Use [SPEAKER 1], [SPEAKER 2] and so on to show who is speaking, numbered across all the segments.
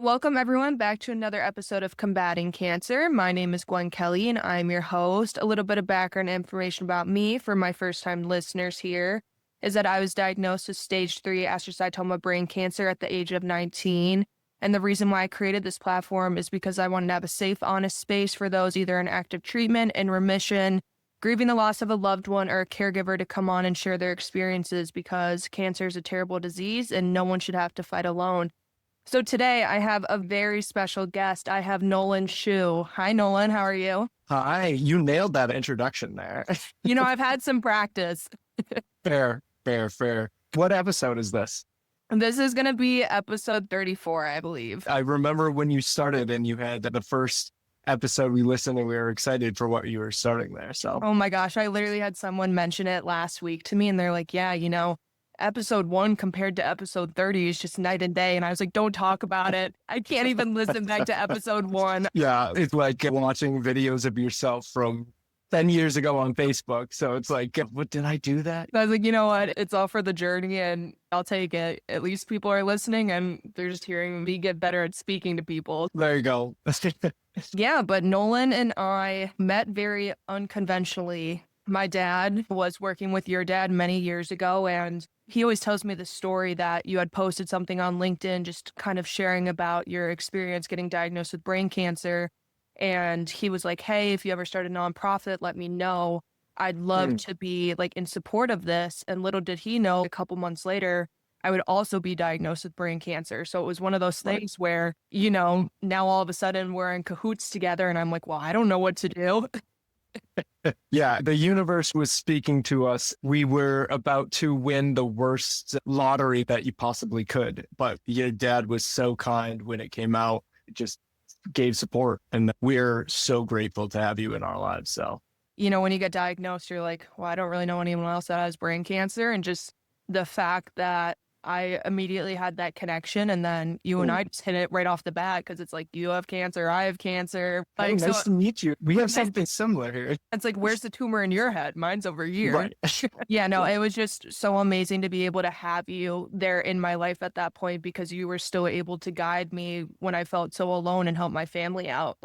[SPEAKER 1] Welcome, everyone, back to another episode of Combating Cancer. My name is Gwen Kelly, and I'm your host. A little bit of background information about me for my first-time listeners here is that I was diagnosed with stage 3 astrocytoma brain cancer at the age of 19. And the reason why I created this platform is because I wanted to have a safe, honest space for those either in active treatment, in remission, grieving the loss of a loved one, or a caregiver to come on and share their experiences because cancer is a terrible disease and no one should have to fight alone. So today I have a very special guest. I have Nolan Hsu. Hi, Nolan. How are you?
[SPEAKER 2] Hi, you nailed that introduction there.
[SPEAKER 1] I've had some practice.
[SPEAKER 2] Fair. What episode is this?
[SPEAKER 1] This is going to be episode 34, I believe.
[SPEAKER 2] I remember when you started and you had the first episode we listened and we were excited for what you were starting there. So,
[SPEAKER 1] Oh my gosh, I literally had someone mention it last week to me and they're like, yeah, episode 1 compared to episode 30 is just night and day. And I was like, don't talk about it. I can't even listen back to episode 1.
[SPEAKER 2] yeah, it's like watching videos of yourself from 10 years ago on Facebook. So it's like, what did I do that?
[SPEAKER 1] I was like, you know what? It's all for the journey and I'll take it. At least people are listening and they're just hearing me get better at speaking to people.
[SPEAKER 2] There you go.
[SPEAKER 1] Yeah, but Nolan and I met very unconventionally. My dad was working with your dad many years ago, and he always tells me the story that you had posted something on LinkedIn just kind of sharing about your experience getting diagnosed with brain cancer. And he was like, hey, if you ever start a nonprofit, let me know. I'd love to be like in support of this. And little did he know, a couple months later, I would also be diagnosed with brain cancer. So it was one of those things where, now all of a sudden we're in cahoots together and I'm like, well, I don't know what to do.
[SPEAKER 2] Yeah, the universe was speaking to us. We were about to win the worst lottery that you possibly could, but your dad was so kind when it came out. It just gave support, and we're so grateful to have you in our lives. So,
[SPEAKER 1] when you get diagnosed, you're like, well, I don't really know anyone else that has brain cancer. And just the fact that I immediately had that connection, and then you and I just hit it right off the bat because it's like, you have cancer, I have cancer.
[SPEAKER 2] Like, nice to meet you. We have something similar here.
[SPEAKER 1] It's like, where's the tumor in your head? Mine's over here.
[SPEAKER 2] Right.
[SPEAKER 1] Yeah, no, it was just so amazing to be able to have you there in my life at that point because you were still able to guide me when I felt so alone and help my family out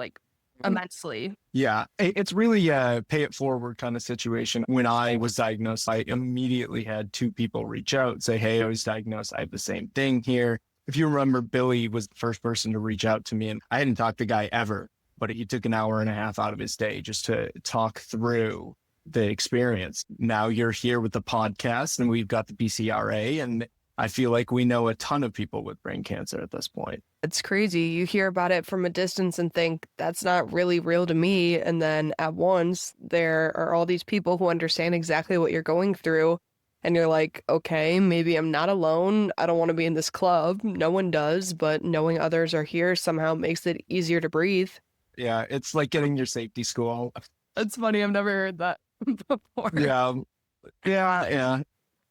[SPEAKER 1] immensely.
[SPEAKER 2] Yeah, it's really a pay it forward kind of situation. When I was diagnosed, I immediately had 2 people reach out, say, hey, I was diagnosed. I have the same thing here. If you remember, Billy was the first person to reach out to me, and I hadn't talked to the guy ever, but he took an hour and a half out of his day just to talk through the experience. Now you're here with the podcast and we've got the BCRA, and I feel like we know a ton of people with brain cancer at this point.
[SPEAKER 1] It's crazy. You hear about it from a distance and think that's not really real to me. And then at once there are all these people who understand exactly what you're going through. And you're like, okay, maybe I'm not alone. I don't want to be in this club. No one does, but knowing others are here somehow makes it easier to breathe.
[SPEAKER 2] Yeah, it's like getting your safety school.
[SPEAKER 1] That's funny. I've never heard that before.
[SPEAKER 2] Yeah.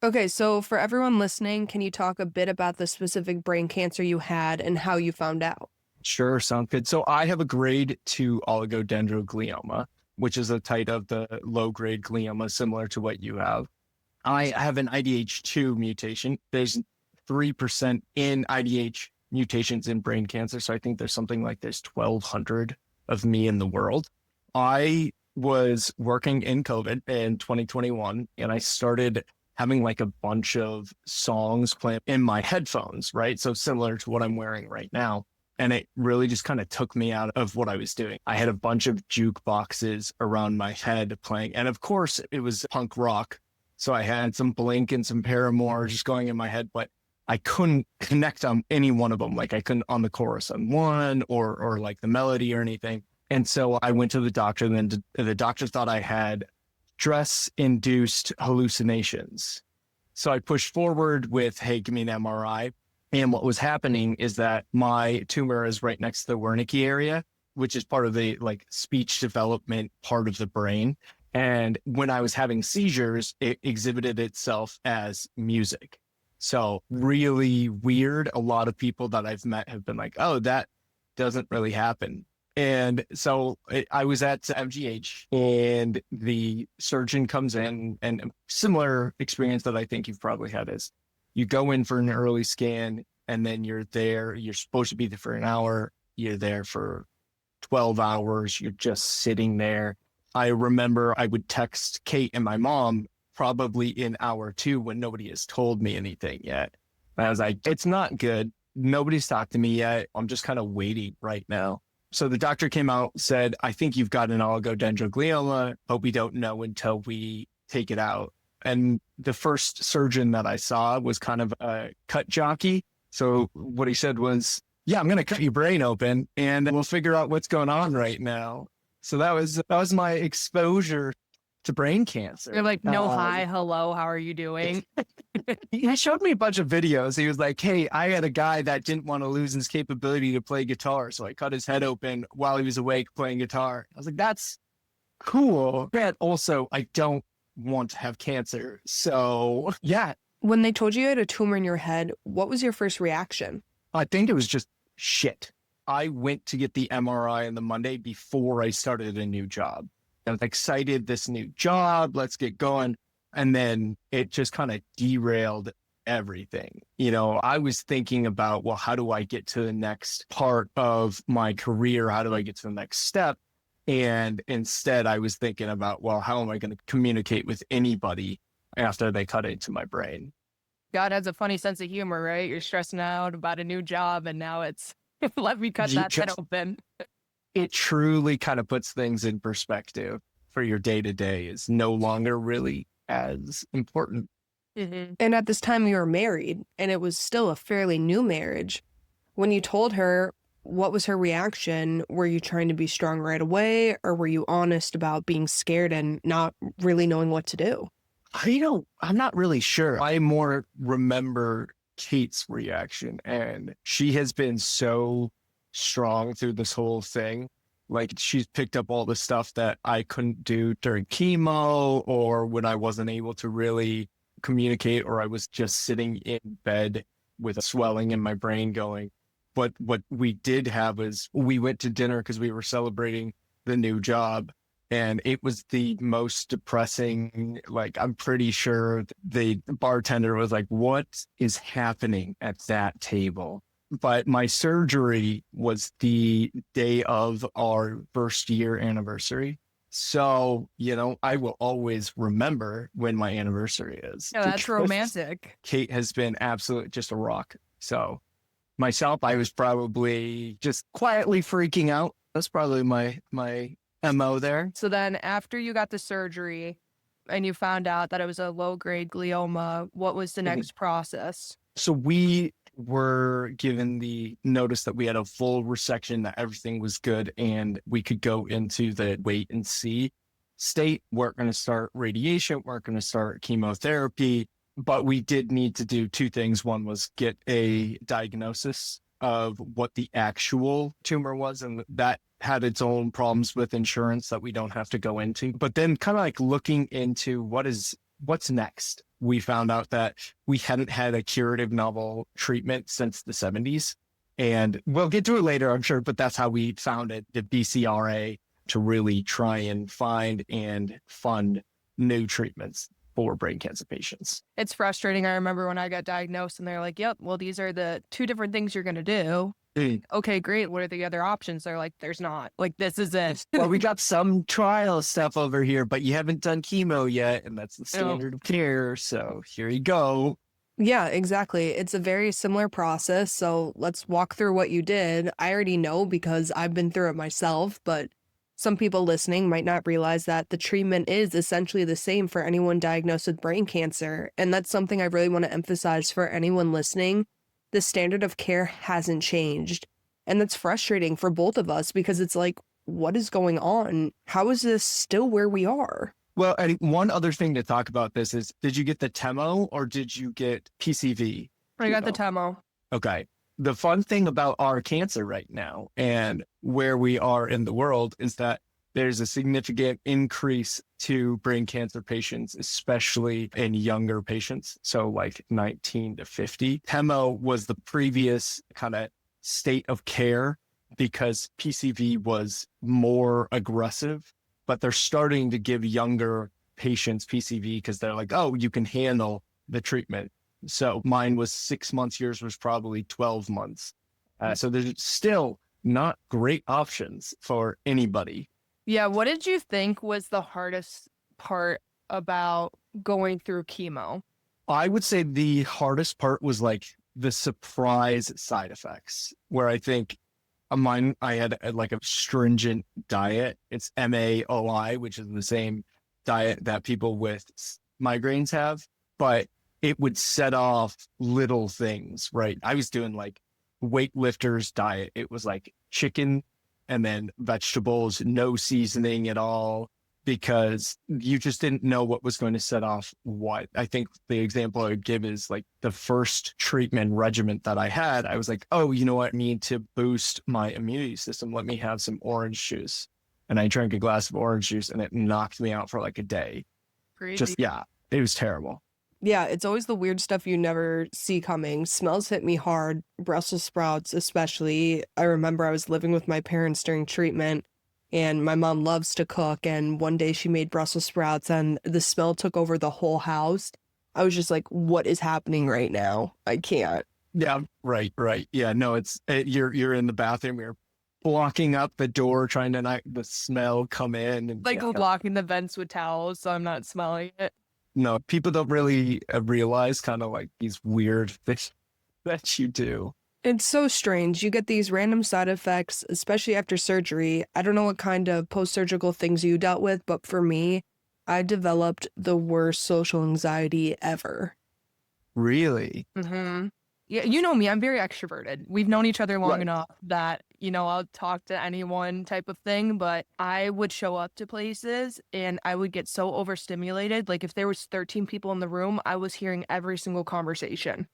[SPEAKER 1] Okay, so for everyone listening, can you talk a bit about the specific brain cancer you had and how you found out?
[SPEAKER 2] Sure, sounds good. So I have a grade 2 oligodendroglioma, which is a type of the low-grade glioma similar to what you have. I have an IDH2 mutation. There's 3% in IDH mutations in brain cancer, so I think there's something like there's 1,200 of me in the world. I was working in COVID in 2021, and I started having like a bunch of songs playing in my headphones, right? So similar to what I'm wearing right now. And it really just kind of took me out of what I was doing. I had a bunch of jukeboxes around my head playing. And of course it was punk rock. So I had some Blink and some Paramore just going in my head, but I couldn't connect on any one of them. Like I couldn't on the chorus on one or like the melody or anything. And so I went to the doctor, and then the doctor thought I had stress-induced hallucinations. So I pushed forward with, hey, give me an MRI. And what was happening is that my tumor is right next to the Wernicke area, which is part of the like speech development part of the brain. And when I was having seizures, it exhibited itself as music. So really weird. A lot of people that I've met have been like, oh, that doesn't really happen. And so I was at MGH, and the surgeon comes in, and a similar experience that I think you've probably had is you go in for an early scan, and then you're there. You're supposed to be there for an hour. You're there for 12 hours. You're just sitting there. I remember I would text Kate and my mom probably in hour 2 when nobody has told me anything yet. And I was like, it's not good. Nobody's talked to me yet. I'm just kind of waiting right now. So the doctor came out, said, I think you've got an oligodendroglioma, but we don't know until we take it out. And the first surgeon that I saw was kind of a cut jockey. So what he said was, yeah, I'm going to cut your brain open and we'll figure out what's going on right now. So that was my exposure to brain cancer.
[SPEAKER 1] You're like, no, hi, hello, how are you doing?
[SPEAKER 2] He showed me a bunch of videos. He was like, hey, I had a guy that didn't want to lose his capability to play guitar. So I cut his head open while he was awake playing guitar. I was like, that's cool. But also, I don't want to have cancer. So yeah,
[SPEAKER 3] When they told you you had a tumor in your head, what was your first reaction?
[SPEAKER 2] I think it was just shit. I went to get the MRI on the Monday before I started a new job. I was excited, this new job, let's get going. And then it just kind of derailed everything. You know, I was thinking about, well, how do I get to the next part of my career? How do I get to the next step? And instead I was thinking about, well, how am I going to communicate with anybody after they cut into my brain?
[SPEAKER 1] God has a funny sense of humor, right? You're stressing out about a new job and now it's, let me cut that head open.
[SPEAKER 2] It truly kind of puts things in perspective for your day to day is no longer really as important.
[SPEAKER 1] Mm-hmm.
[SPEAKER 3] And at this time you were married, and it was still a fairly new marriage. When you told her, what was her reaction? Were you trying to be strong right away, or were you honest about being scared and not really knowing what to do?
[SPEAKER 2] I'm not really sure. I more remember Kate's reaction, and she has been so strong through this whole thing. Like, she's picked up all the stuff that I couldn't do during chemo or when I wasn't able to really communicate, or I was just sitting in bed with a swelling in my brain going. But what we did have is we went to dinner because we were celebrating the new job. And it was the most depressing, like, I'm pretty sure the bartender was like, what is happening at that table? But my surgery was the day of our first year anniversary. So, you know, I will always remember when my anniversary is.
[SPEAKER 1] No, that's romantic.
[SPEAKER 2] Kate has been absolute just a rock. So myself, I was probably just quietly freaking out. That's probably my MO there.
[SPEAKER 1] So then after you got the surgery and you found out that it was a low-grade glioma, what was the next process?
[SPEAKER 2] So we were given the notice that we had a full resection, that everything was good, and we could go into the wait and see state. We're going to start radiation. We're going to start chemotherapy. But we did need to do two things. One was get a diagnosis of what the actual tumor was, and that had its own problems with insurance that we don't have to go into. But then kind of like looking into what's next. We found out that we hadn't had a curative novel treatment since the 70s. And we'll get to it later, I'm sure, but that's how we founded the BCRA, to really try and find and fund new treatments for brain cancer patients.
[SPEAKER 1] It's frustrating. I remember when I got diagnosed and they're like, yep, well, these are the two different things you're going to do. Okay, great. What are the other options? They're like, there's not. Like, this is it.
[SPEAKER 2] Well, we got some trial stuff over here, but you haven't done chemo yet, and that's the standard of care. So here you go.
[SPEAKER 3] Yeah, exactly. It's a very similar process. So let's walk through what you did. I already know because I've been through it myself, but some people listening might not realize that the treatment is essentially the same for anyone diagnosed with brain cancer. And that's something I really want to emphasize for anyone listening. The standard of care hasn't changed. And that's frustrating for both of us because it's like, what is going on? How is this still where we are?
[SPEAKER 2] Well, I think one other thing to talk about this is, did you get the TEMO or did you get PCV?
[SPEAKER 1] I got the TEMO.
[SPEAKER 2] Okay. The fun thing about our cancer right now and where we are in the world is that there's a significant increase to brain cancer patients, especially in younger patients. So like 19 to 50. TEMO was the previous kind of state of care because PCV was more aggressive, but they're starting to give younger patients PCV because they're like, oh, you can handle the treatment. So mine was 6 months, yours was probably 12 months. So there's still not great options for anybody.
[SPEAKER 1] Yeah, what did you think was the hardest part about going through chemo?
[SPEAKER 2] I would say the hardest part was like the surprise side effects, where I think mine, I had like a stringent diet. It's MAOI, which is the same diet that people with migraines have, but it would set off little things, right? I was doing like weightlifters diet. It was like chicken and then vegetables, no seasoning at all, because you just didn't know what was going to set off what. I think the example I would give is like the first treatment regimen that I had. I was like, oh, you know what? I need to boost my immunity system. Let me have some orange juice. And I drank a glass of orange juice and it knocked me out for like a day.
[SPEAKER 1] Crazy.
[SPEAKER 2] Just, yeah, it was terrible.
[SPEAKER 3] Yeah, it's always the weird stuff you never see coming. Smells hit me hard, Brussels sprouts especially. I remember I was living with my parents during treatment, and my mom loves to cook, and one day she made Brussels sprouts and the smell took over the whole house. I was just like, what is happening right now? I can't.
[SPEAKER 2] Yeah, right. Yeah, no, you're in the bathroom, you're blocking up the door, trying to not the smell come in. And,
[SPEAKER 1] Like
[SPEAKER 2] yeah.
[SPEAKER 1] blocking the vents with towels so I'm not smelling it.
[SPEAKER 2] No, people don't really realize kind of like these weird things that you do.
[SPEAKER 3] It's so strange. You get these random side effects, especially after surgery. I don't know what kind of post-surgical things you dealt with, but for me, I developed the worst social anxiety ever.
[SPEAKER 2] Really?
[SPEAKER 1] Mm-hmm. Yeah, you know me, I'm very extroverted. We've known each other long
[SPEAKER 2] Right.
[SPEAKER 1] enough that, I'll talk to anyone type of thing, but I would show up to places and I would get so overstimulated. Like if there was 13 people in the room, I was hearing every single conversation.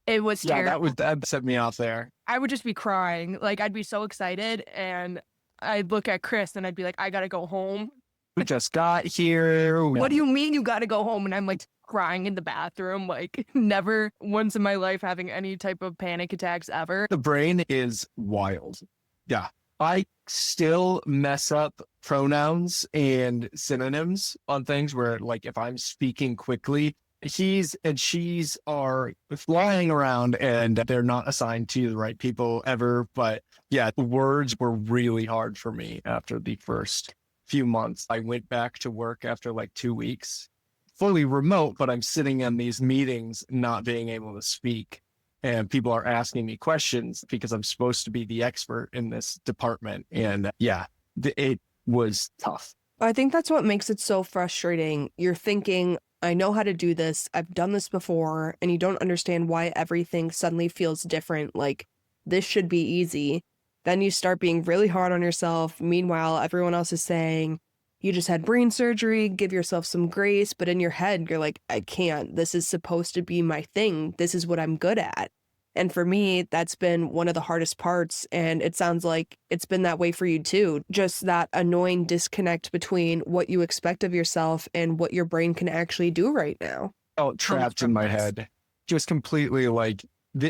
[SPEAKER 1] It was
[SPEAKER 2] Yeah,
[SPEAKER 1] terrible.
[SPEAKER 2] that set me off there.
[SPEAKER 1] I would just be crying. Like I'd be so excited and I'd look at Chris and I'd be like, I gotta go home.
[SPEAKER 2] We just got here.
[SPEAKER 1] What do you mean you gotta go home? And I'm like crying in the bathroom, like never once in my life having any type of panic attacks ever.
[SPEAKER 2] The brain is wild. Yeah. I still mess up pronouns and synonyms on things where, like, if I'm speaking quickly, he's and she's are flying around and they're not assigned to the right people ever. But yeah, the words were really hard for me after the first few months. I went back to work after like 2 weeks, fully remote, but I'm sitting in these meetings not being able to speak. And people are asking me questions because I'm supposed to be the expert in this department. And yeah, it was tough.
[SPEAKER 3] I think that's what makes it so frustrating. You're thinking, I know how to do this. I've done this before, and you don't understand why everything suddenly feels different. Like, this should be easy. Then you start being really hard on yourself. Meanwhile, everyone else is saying, you just had brain surgery, give yourself some grace. But in your head, you're like, I can't. This is supposed to be my thing. This is what I'm good at. And for me, that's been one of the hardest parts. And it sounds like it's been that way for you too. Just that annoying disconnect between what you expect of yourself and what your brain can actually do right now.
[SPEAKER 2] Felt trapped in my head. Just completely like,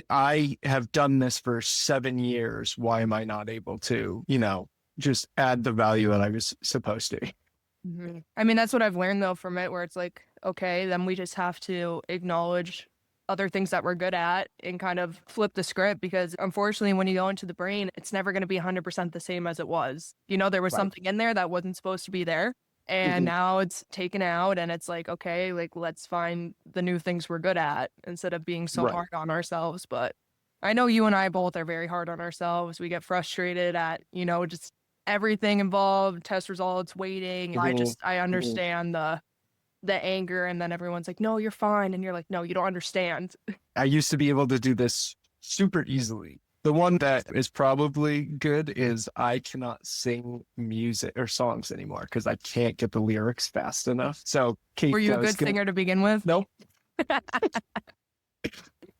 [SPEAKER 2] I have done this for 7 years. Why am I not able to, just add the value that I was supposed to?
[SPEAKER 1] Mm-hmm. I mean, that's what I've learned though from it, where it's like, okay, then we just have to acknowledge other things that we're good at and kind of flip the script, because unfortunately when you go into the brain, it's never going to be 100% the same as it was. There was
[SPEAKER 2] Right.
[SPEAKER 1] something in there that wasn't supposed to be there, and now it's taken out, and it's like, okay, like let's find the new things we're good at instead of being so
[SPEAKER 2] Right.
[SPEAKER 1] hard on ourselves. But I know you and I both are very hard on ourselves. We get frustrated at, just everything involved, test results, waiting. I understand the anger, and then everyone's like, no, you're fine, and you're like, no, you don't understand.
[SPEAKER 2] I used to be able to do this super easily. The one that is probably good is I cannot sing music or songs anymore because I can't get the lyrics fast enough. So Kate,
[SPEAKER 1] Were you a good singer to begin with?
[SPEAKER 2] Nope.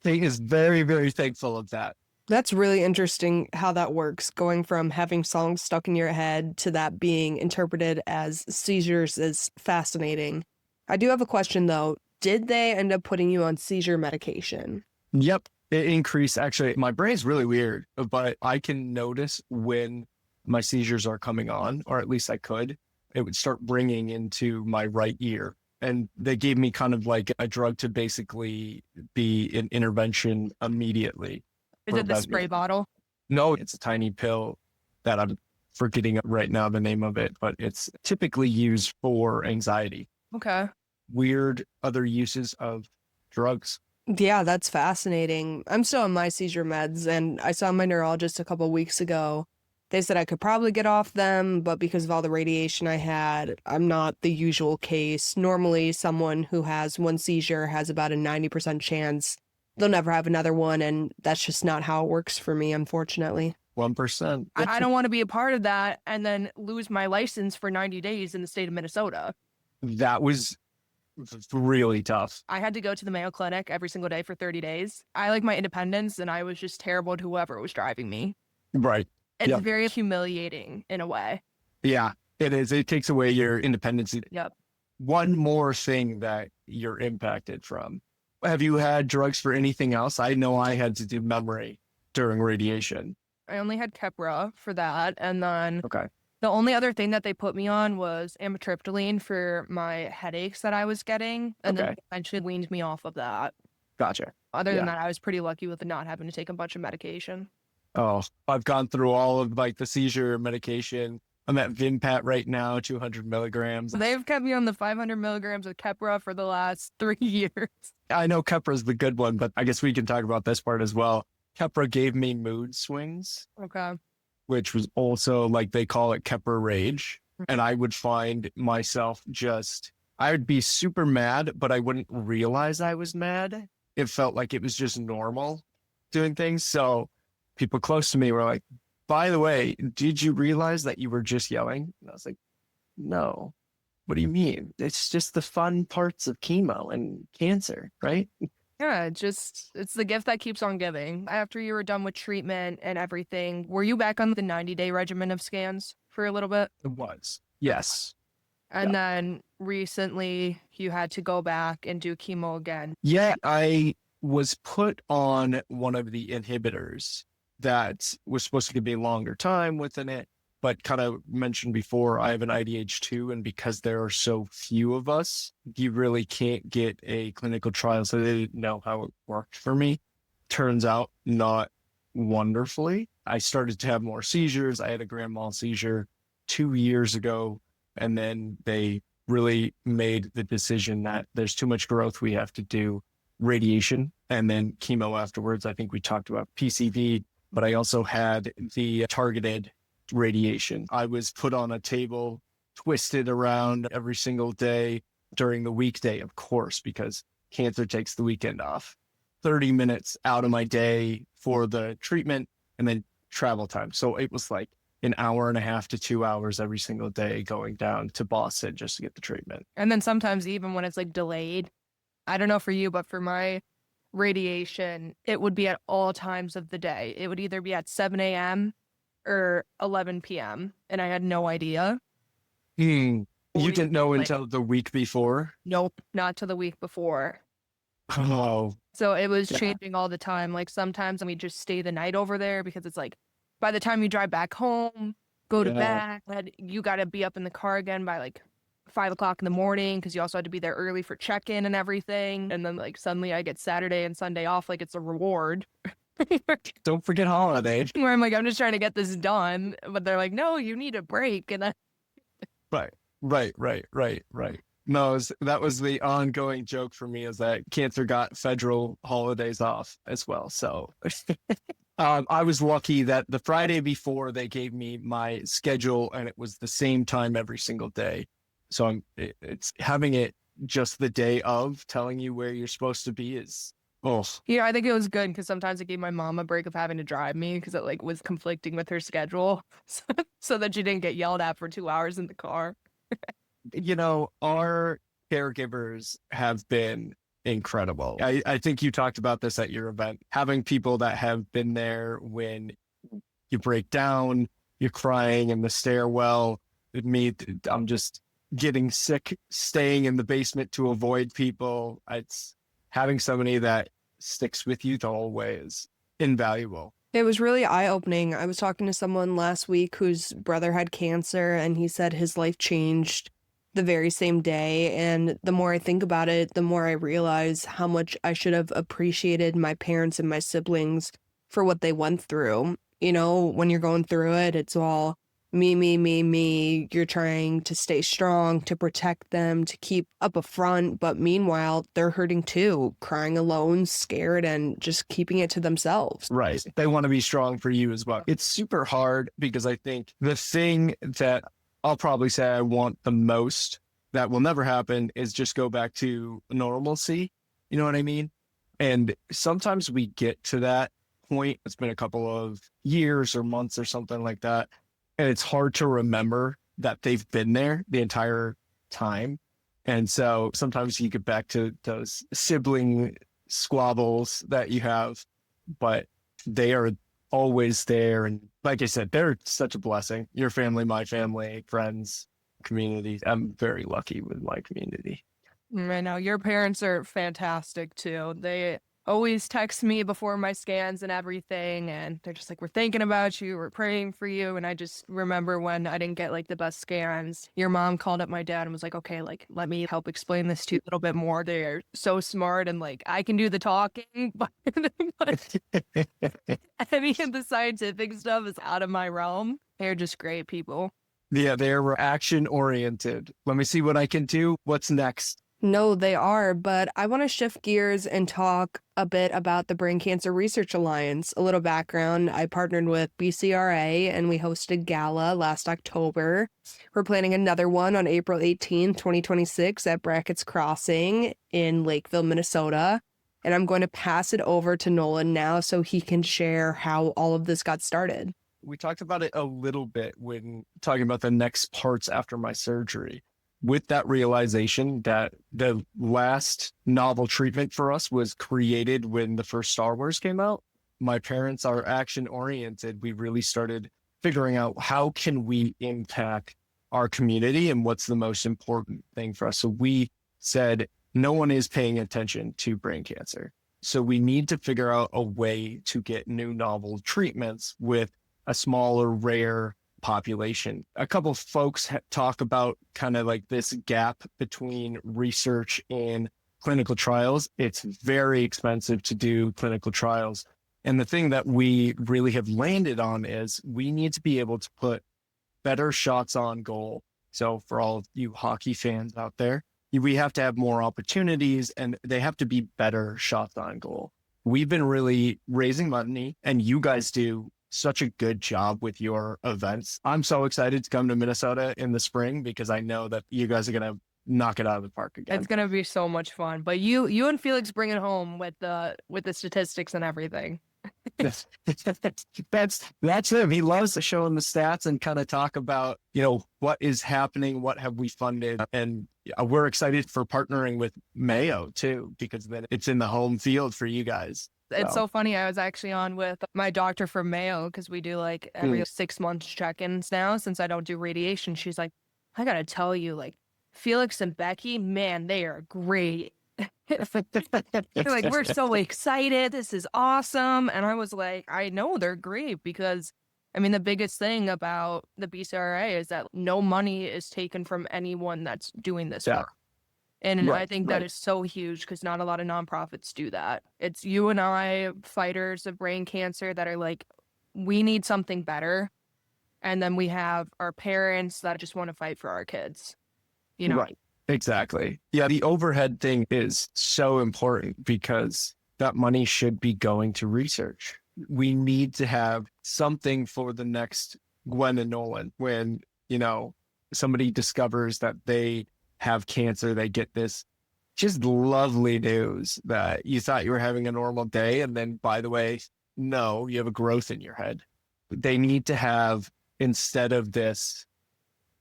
[SPEAKER 2] Kate is very, very thankful of that.
[SPEAKER 3] That's really interesting how that works. Going from having songs stuck in your head to that being interpreted as seizures is fascinating. I do have a question though. Did they end up putting you on seizure medication?
[SPEAKER 2] Yep. It increased. Actually, my brain's really weird, but I can notice when my seizures are coming on, or at least I could. It would start ringing into my right ear. And they gave me kind of like a drug to basically be an intervention immediately.
[SPEAKER 1] Is it the spray bottle?
[SPEAKER 2] No, it's a tiny pill that I'm forgetting right now the name of it, but it's typically used for anxiety.
[SPEAKER 1] Okay.
[SPEAKER 2] Weird other uses of drugs.
[SPEAKER 3] Yeah, that's fascinating. I'm still on my seizure meds, and I saw my neurologist a couple weeks ago. They said I could probably get off them, but because of all the radiation I had, I'm not the usual case. Normally, someone who has one seizure has about a 90% chance they'll never have another one, and that's just not how it works for me, unfortunately.
[SPEAKER 2] 1%.
[SPEAKER 1] I don't want to be a part of that and then lose my license for 90 days in the state of Minnesota.
[SPEAKER 2] That was really tough.
[SPEAKER 1] I had to go to the Mayo Clinic every single day for 30 days. I like my independence, and I was just terrible to whoever was driving me.
[SPEAKER 2] Right.
[SPEAKER 1] It's
[SPEAKER 2] Yep.
[SPEAKER 1] very humiliating in a way.
[SPEAKER 2] Yeah, it is. It takes away your independence.
[SPEAKER 1] Yep.
[SPEAKER 2] One more thing that you're impacted from. Have you had drugs for anything else? I know I had to do memory during radiation.
[SPEAKER 1] I only had Keppra for that. And then
[SPEAKER 2] Okay.
[SPEAKER 1] the only other thing that they put me on was amitriptyline for my headaches that I was getting. And then
[SPEAKER 2] Okay.
[SPEAKER 1] they eventually weaned me off of that.
[SPEAKER 2] Gotcha.
[SPEAKER 1] Other than
[SPEAKER 2] Yeah.
[SPEAKER 1] that, I was pretty lucky with not having to take a bunch of medication.
[SPEAKER 2] Oh, I've gone through all of like the seizure medication. I'm at Vimpat right now, 200 milligrams.
[SPEAKER 1] They've kept me on the 500 milligrams of Keppra for the last 3 years.
[SPEAKER 2] I know Kepra's the good one, but I guess we can talk about this part as well. Keppra gave me mood swings,
[SPEAKER 1] Okay.
[SPEAKER 2] which was also like they call it Keppra rage. And I would find myself I would be super mad, but I wouldn't realize I was mad. It felt like it was just normal doing things. So people close to me were like, by the way, did you realize that you were just yelling? And I was like, no. What do you mean? It's just the fun parts of chemo and cancer, right?
[SPEAKER 1] Yeah, it's the gift that keeps on giving. After you were done with treatment and everything, were you back on the 90-day regimen of scans for a little bit?
[SPEAKER 2] It was. Yes.
[SPEAKER 1] And then recently you had to go back and do chemo again.
[SPEAKER 2] Yeah, I was put on one of the inhibitors that was supposed to be a longer time within it, but kind of mentioned before, I have an IDH2, and because there are so few of us, you really can't get a clinical trial, so they didn't know how it worked for me. Turns out not wonderfully. I started to have more seizures. I had a grand mal seizure 2 years ago, and then they really made the decision that there's too much growth. We have to do radiation and then chemo afterwards. I think we talked about PCV, but I also had the targeted radiation. I was put on a table, twisted around every single day during the weekday, of course, because cancer takes the weekend off. 30 minutes out of my day for the treatment and then travel time. So it was like an hour and a half to 2 hours every single day going down to Boston just to get the treatment.
[SPEAKER 1] And then sometimes even when it's like delayed, I don't know for you, but for my radiation, it would be at all times of the day. It would either be at 7 a.m. or 11 p.m. And I had no idea.
[SPEAKER 2] You didn't know until the week before?
[SPEAKER 1] Nope, not till the week before.
[SPEAKER 2] Oh,
[SPEAKER 1] So it was
[SPEAKER 2] Yeah.
[SPEAKER 1] changing all the time. Like sometimes we just stay the night over there because it's like by the time you drive back home, go to
[SPEAKER 2] Yeah.
[SPEAKER 1] bed, you got to be up in the car again by like 5 o'clock in the morning because you also had to be there early for check-in and everything. And then like suddenly I get Saturday and Sunday off like it's a reward.
[SPEAKER 2] don't forget holiday.
[SPEAKER 1] Where I'm like, I'm just trying to get this done. But they're like, no, you need a break. And then
[SPEAKER 2] Right. No, that was the ongoing joke for me, is that cancer got federal holidays off as well. So I was lucky that the Friday before they gave me my schedule and it was the same time every single day. So it's having it just the day of telling you where you're supposed to be is, oh,
[SPEAKER 1] yeah, I think it was good because sometimes it gave my mom a break of having to drive me because it like was conflicting with her schedule so that she didn't get yelled at for 2 hours in the car.
[SPEAKER 2] our caregivers have been incredible. I think you talked about this at your event, having people that have been there when you break down, you're crying in the stairwell. Me, I'm just getting sick, staying in the basement to avoid people. It's having somebody that sticks with you the whole way is invaluable.
[SPEAKER 3] It was really eye-opening. I was talking to someone last week whose brother had cancer, and he said his life changed the very same day. And the more I think about it, the more I realize how much I should have appreciated my parents and my siblings for what they went through. You know, when you're going through it, it's all me, me, me, me. You're trying to stay strong, to protect them, to keep up a front. But meanwhile, they're hurting too, crying alone, scared, and just keeping it to themselves.
[SPEAKER 2] Right. They want to be strong for you as well. It's super hard because I think the thing that I'll probably say I want the most that will never happen is just go back to normalcy. You know what I mean? And sometimes we get to that point. It's been a couple of years or months or something like that. And it's hard to remember that they've been there the entire time. And so sometimes you get back to those sibling squabbles that you have, but they are always there. And like I said, they're such a blessing. Your family, my family, friends, community. I'm very lucky with my community.
[SPEAKER 1] I know your parents are fantastic too. They always text me before my scans and everything, and they're just like, we're thinking about you, we're praying for you. And I just remember when I didn't get like the best scans, your mom called up my dad and was like, okay, like let me help explain this to you a little bit more. They're so smart, and like I can do the talking, but any of the scientific stuff is out of my realm. They're just great people.
[SPEAKER 2] Yeah, they're action oriented. Let me see what I can do. What's next?
[SPEAKER 3] No, they are, but I want to shift gears and talk a bit about the Brain Cancer Research Alliance. A little background, I partnered with BCRA and we hosted gala last October. We're planning another one on April 18th, 2026 at Brackett's Crossing in Lakeville, Minnesota. And I'm going to pass it over to Nolan now so he can share how all of this got started.
[SPEAKER 2] We talked about it a little bit when talking about the next parts after my surgery. With that realization that the last novel treatment for us was created when the first Star Wars came out, my parents are action oriented. We really started figuring out how can we impact our community and what's the most important thing for us. So we said, no one is paying attention to brain cancer. So we need to figure out a way to get new novel treatments with a smaller, rare population. A couple of folks talk about kind of like this gap between research and clinical trials. It's very expensive to do clinical trials. And the thing that we really have landed on is we need to be able to put better shots on goal. So for all of you hockey fans out there, we have to have more opportunities and they have to be better shots on goal. We've been really raising money, and you guys do such a good job with your events. I'm so excited to come to Minnesota in the spring because I know that you guys are going to knock it out of the park again.
[SPEAKER 1] It's gonna be so much fun. But you and Felix bring it home with the statistics and everything.
[SPEAKER 2] That's him. He loves to show him the stats and kind of talk about, what is happening, what have we funded, and we're excited for partnering with Mayo too, because then it's in the home field for you guys.
[SPEAKER 1] It's so funny. I was actually on with my doctor from Mayo because we do like every 6 months check-ins now since I don't do radiation. She's like, I gotta tell you, like Felix and Becky, man, they are great. Like, we're so excited. This is awesome. And I was like, I know they're great because, I mean, the biggest thing about the BCRA is that no money is taken from anyone that's doing this work. And I think that is so huge because not a lot of nonprofits do that. It's you and I, fighters of brain cancer, that are like, we need something better. And then we have our parents that just want to fight for our kids,
[SPEAKER 2] Right. Exactly. Yeah. The overhead thing is so important because that money should be going to research. We need to have something for the next Gwen and Nolan when, somebody discovers that they have cancer, they get this just lovely news that you thought you were having a normal day. And then, by the way, no, you have a growth in your head. They need to have, instead of this,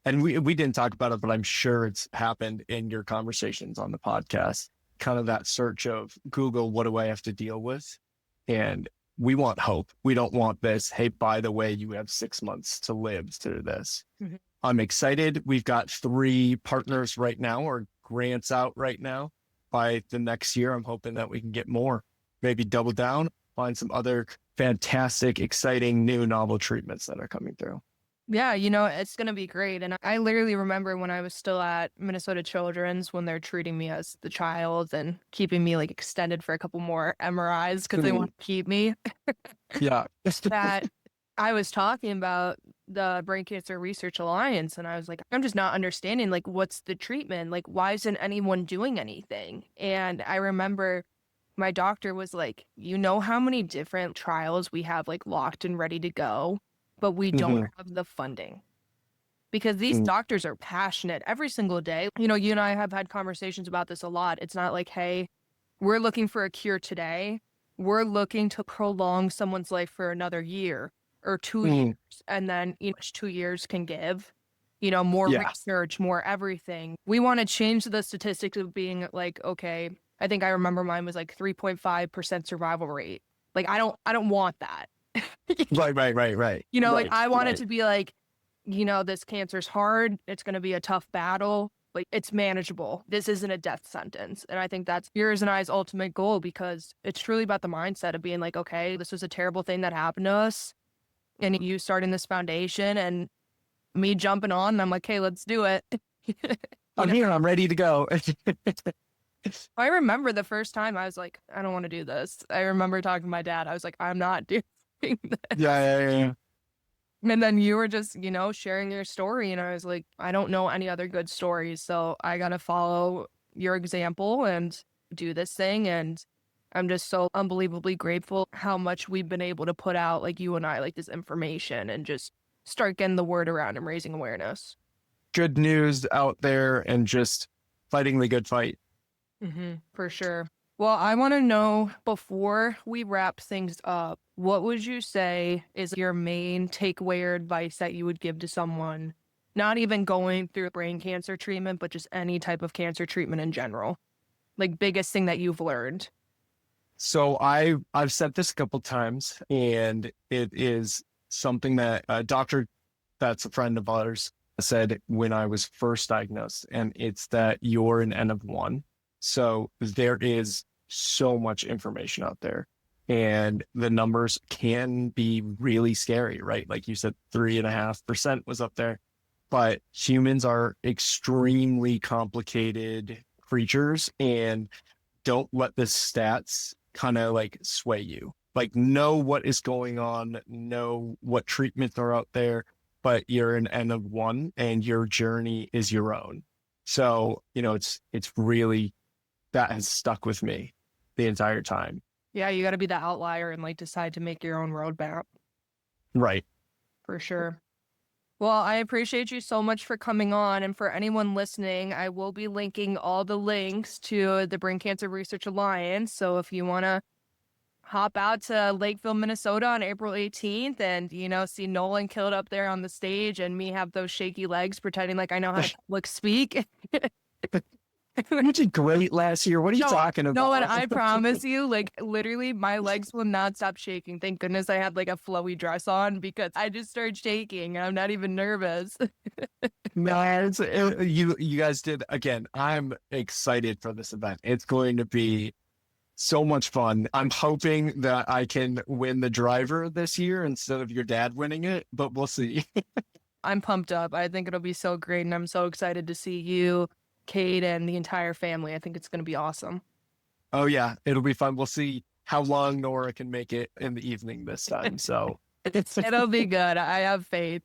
[SPEAKER 2] and we didn't talk about it, but I'm sure it's happened in your conversations on the podcast, kind of that search of Google, what do I have to deal with? And we want hope. We don't want this, hey, by the way, you have 6 months to live through this. Mm-hmm. I'm excited. We've got 3 partners right now, or grants out right now. By the next year, I'm hoping that we can get more, maybe double down, find some other fantastic, exciting new novel treatments that are coming through.
[SPEAKER 1] Yeah, you know, it's going to be great. And I literally remember when I was still at Minnesota Children's when they're treating me as the child and keeping me like extended for a couple more MRIs because they
[SPEAKER 2] Mm,
[SPEAKER 1] want to keep me.
[SPEAKER 2] yeah.
[SPEAKER 1] That I was talking about the Brain Cancer Research Alliance, and I was like, I'm just not understanding, like, what's the treatment? Like, why isn't anyone doing anything? And I remember my doctor was like, you know how many different trials we have like locked and ready to go, but we don't
[SPEAKER 2] Hmm.
[SPEAKER 1] have the funding because these doctors are passionate every single day. You know, you and I have had conversations about this a lot. It's not like, hey, we're looking for a cure today. We're looking to prolong someone's life for another year or 2 years.
[SPEAKER 2] Mm,
[SPEAKER 1] And then each 2 years can give, you know, more
[SPEAKER 2] yeah.
[SPEAKER 1] research, more everything. We want to change the statistics of being like, okay, I think I remember mine was like 3.5% survival rate. Like, I don't want that.
[SPEAKER 2] Right, right, right, right,
[SPEAKER 1] You know, like
[SPEAKER 2] right,
[SPEAKER 1] I want it
[SPEAKER 2] right.
[SPEAKER 1] to be like, you know, this cancer's hard. It's going to be a tough battle. Like it's manageable. This isn't a death sentence. And I think that's yours and I's ultimate goal because it's truly about the mindset of being like, okay, this was a terrible thing that happened to us. And you starting this foundation and me jumping on and I'm like, hey, let's do it. You
[SPEAKER 2] I'm
[SPEAKER 1] know,
[SPEAKER 2] here. I'm ready to go.
[SPEAKER 1] I remember the first time I was like, I don't want to do this. I remember talking to my dad. I was like, I'm not doing this.
[SPEAKER 2] Yeah, yeah, yeah.
[SPEAKER 1] And then you were just, you know, sharing your story. And I was like, I don't know any other good stories. So I got to follow your example and do this thing. And I'm just so unbelievably grateful how much we've been able to put out, like you and I, like this information and just start getting the word around and raising awareness.
[SPEAKER 2] Good news out there and just fighting the good fight.
[SPEAKER 1] For sure. Well, I want to know before we wrap things up, what would you say is your main takeaway or advice that you would give to someone, not even going through brain cancer treatment, but just any type of cancer treatment in general? Like biggest thing that you've learned.
[SPEAKER 2] So I've said this a couple times, and it is something that a doctor that's a friend of ours said when I was first diagnosed, and it's that you're an N of one. So there is so much information out there, and the numbers can be really scary, right? Like you said, 3.5% was up there, but humans are extremely complicated creatures, and don't let the stats kind of like sway you. Like, know what is going on, know what treatments are out there, but you're an N of one and your journey is your own. So, you know, it's really that has stuck with me the entire time.
[SPEAKER 1] Yeah, you got to be the outlier and like decide to make your own roadmap
[SPEAKER 2] Right.
[SPEAKER 1] for sure. Well, I appreciate you so much for coming on. And for anyone listening, I will be linking all the links to the Brain Cancer Research Alliance. So if you want to hop out to Lakeville, Minnesota on April 18th and, you know, see Nolan killed up there on the stage and me have those shaky legs pretending like I know how to public speak.
[SPEAKER 2] You did great last year. What are you
[SPEAKER 1] No,
[SPEAKER 2] talking
[SPEAKER 1] no, and
[SPEAKER 2] about?
[SPEAKER 1] I promise you, like literally my legs will not stop shaking. Thank goodness I had like a flowy dress on because I just started shaking and I'm not even nervous.
[SPEAKER 2] Man, you guys did again. I'm excited for this event. It's going to be so much fun. I'm hoping that I can win the driver this year instead of your dad winning it, but we'll see.
[SPEAKER 1] I'm pumped up. I think it'll be so great and I'm so excited to see you, Kate, and the entire family. I think it's going to be awesome.
[SPEAKER 2] Oh yeah, it'll be fun. We'll see how long Nora can make it in the evening this time. So
[SPEAKER 1] It'll be good. I have faith.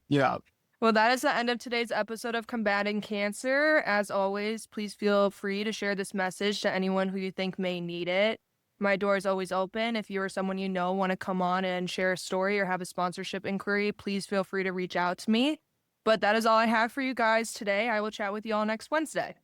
[SPEAKER 2] yeah.
[SPEAKER 1] Well, that is the end of today's episode of Combating Cancer. As always, please feel free to share this message to anyone who you think may need it. My door is always open. If you or someone you know want to come on and share a story or have a sponsorship inquiry, please feel free to reach out to me. But that is all I have for you guys today. I will chat with you all next Wednesday.